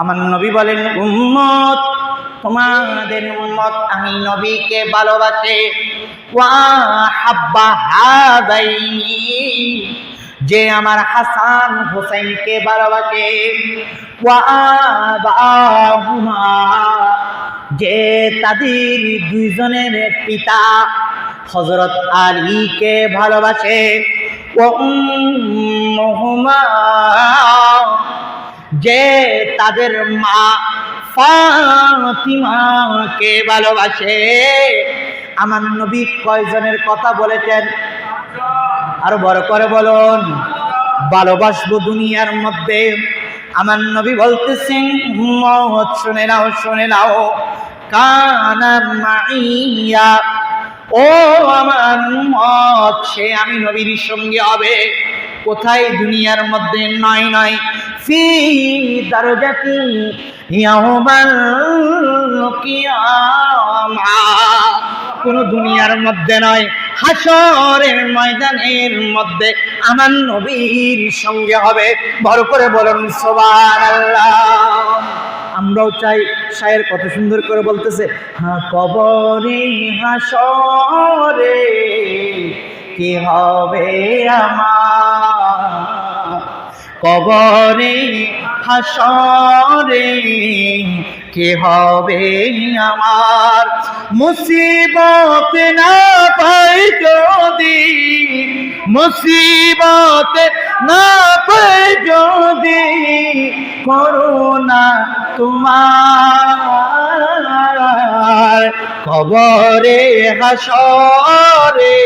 আমার নবী বলেন, উম্মত, তোমাদের উম্মত আমি নবীকে ভালোবাসে। ওয়া হাব্বা হাদাইনি, যে আমার হাসান হুসাইনকে ভালোবাসে। ওয়া আবাহুমা, যে তাদের দুইজনের পিতা হযরত আলীকে ভালোবাসে। ওয়া উম্মুহুমা, যে তাদের মা ফাতিমাকে ভালোবাসে। আমার নবী কয়জনের কথা বলেছেন? আরো বড় করে বলুন। ভালোবাসবো দুনিয়ার মধ্যে। আমার নবী বলতেছেন, উম্মত শুনে নাও, শুনে নাও, কানা মাইয়া, ও আমার উম্মত, সে আমি নবীর সঙ্গে হবে। কোথায়? দুনিয়ার মধ্যে নয়, নয়, ফি দারজাতি ইয়াউমাল কিয়ামাহ, কোন দুনিয়ার মধ্যে নয়, হাসরের ময়দানের মধ্যে আমার নবীর সঙ্গে হবে। বড় করে বলুন সুবহানাল্লাহ। আমরাও চাই। শায়ের কত সুন্দর করে বলতেছে, হ্যাঁ, কবরে হাসরে কি হবে আমার, কবরে হাসরে কি হবে আমার, মুসিবত না পাই যদি, মুসিবত না পাই যদি, করুণা তোমার, কবরে হাসরে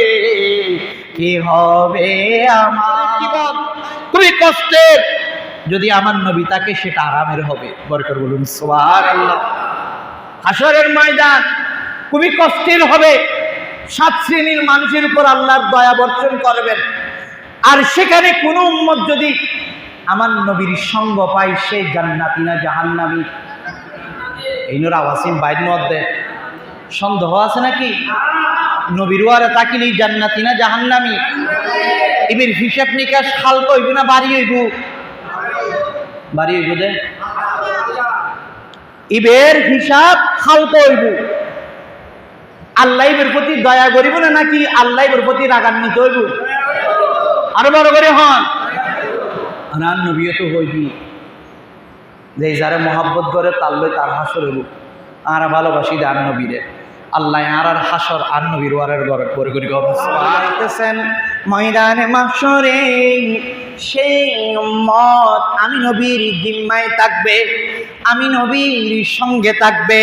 কি হবে আমার। খুবই কষ্টের, যদি আমার নবী তাকে সেটা আরামের হবে। বরকত বলুন সুবহানাল্লাহ। হাসরের ময়দান খুবই কষ্টের হবে। 7 শ্রেণীর মানুষের উপর আল্লাহর দয়া বর্ষণ করবেন। আর সেখানে কোন উম্মত যদি আমার নবীর সঙ্গ পায়, সে জান্নাতি না জাহান্নামী? এই নোরা ওয়াসিম বাইর মধ্যে সন্দেহ আছে নাকি? নবীর ওয়ারে তাকিলেই জান্নাতি না জাহান্নামী? এবার হিসাব নিকাশ হালকা হইব না বাড়ি হইব? বাড়ি হইব দে, এবার হিসাব হালকা হইব। আল্লাহ এর প্রতি দয়া করিব না, নাকি আল্লাহ এর প্রতি রাগান্বিত হইব? আরো বড় করে হন। আর নবীও তো হইবি, যে যারা মহাব্বত করে তার লই তার হাসর হইব। আর ভালোবাসি আর নবীরে, আল্লাহ আর হাসর আর নবীর ওয়ারের ঘরে করে করে করতেছেন ময়দানে মাহশরে। সেই উম্মত আমি নবীর জিম্মায় থাকবে, আমি নবীর সঙ্গে থাকবে।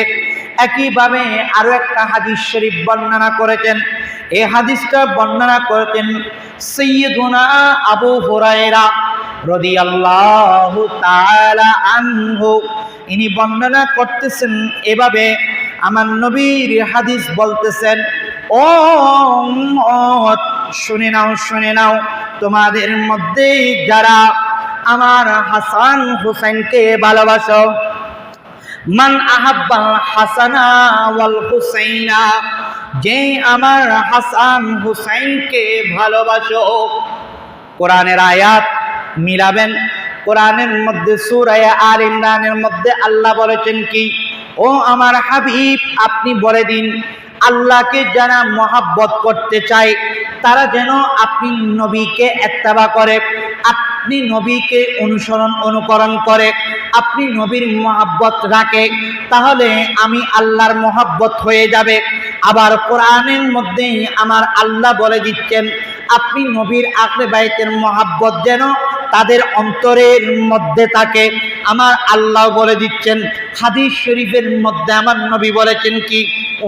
একইভাবে আরো একটা হাদিস শরীফ বর্ণনা করেছেন। এই হাদিসটা বর্ণনা করেছেন সাইয়্যিদুনা আবু হুরায়রা রাদিয়াল্লাহু তাআলা আনহু। ইনি বর্ণনা করতেছেন এভাবে, আমার নবীর হাদিস বলতেছেন, ও উম্মত শুনে নাও, শুনে নাও, তোমাদের মধ্যে যারা আমার হাসান হুসাইনকে ভালোবাসো, মান আহাব্বাল হাসানা ওয়াল হুসাইনা, যে আমার হাসান হুসাইনকে ভালোবাসো। কোরআনের আয়াত মিলাবেন। কোরআনের মধ্যে সূরা আলে ইমরানের মধ্যে আল্লাহ বলেছেন কি, ও আমার হাবিব, আপনি বলে দিন, আল্লাহকে যারা মহাব্বত করতে চায় তারা যেন আপনি নবীকে ইত্তেবা করে, আপনি নবীকে অনুকরণ করে, আপনি নবীর মহাব্বত রাখে, তাহলে আমি আল্লাহর মহাব্বত হয়ে যাবে। আবার কোরআনের মধ্যে আমার আল্লাহ বলে দিচ্ছেন, আপনি নবীর আহলে বাইতের মহাব্বত যেন তাদের অন্তরের মধ্যে থাকে। আমার আল্লাহ বলে দিচ্ছেন, হাদিস শরীফের মধ্যে আমার নবী বলেছেন কি,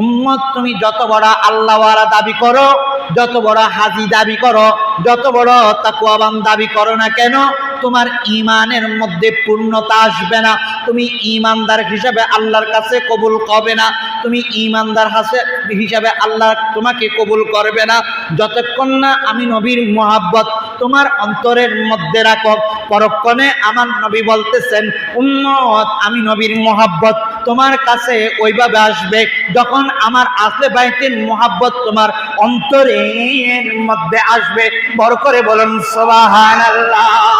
উম্মত তুমি যত বড় আল্লাহওয়ালা দাবি করো, যত বড় হাজি দাবি করো, যত বড় তাকওয়াবান দাবি করো না কেন, তোমার ঈমানের মধ্যে পূর্ণতা আসবে না। তুমি ঈমানদার হিসাবে আল্লাহর কাছে কবুল হবে না, তুমি ঈমানদার হিসাবে আল্লাহ তোমাকে কবুল করবে না যতক্ষণ না আমি নবীর মহাব্বত তোমার অন্তরের মধ্যে রাখো। পরক্ষণে আমার নবী বলতেছেন, উম্মত আমি নবীর মহাব্বত তোমার কাছে ওইভাবে আসবে যখন আমার আহলে বাইতের মহাব্বত তোমার অন্তরের মধ্যে আসবে। বড় করে বলুন সুবহানাল্লাহ।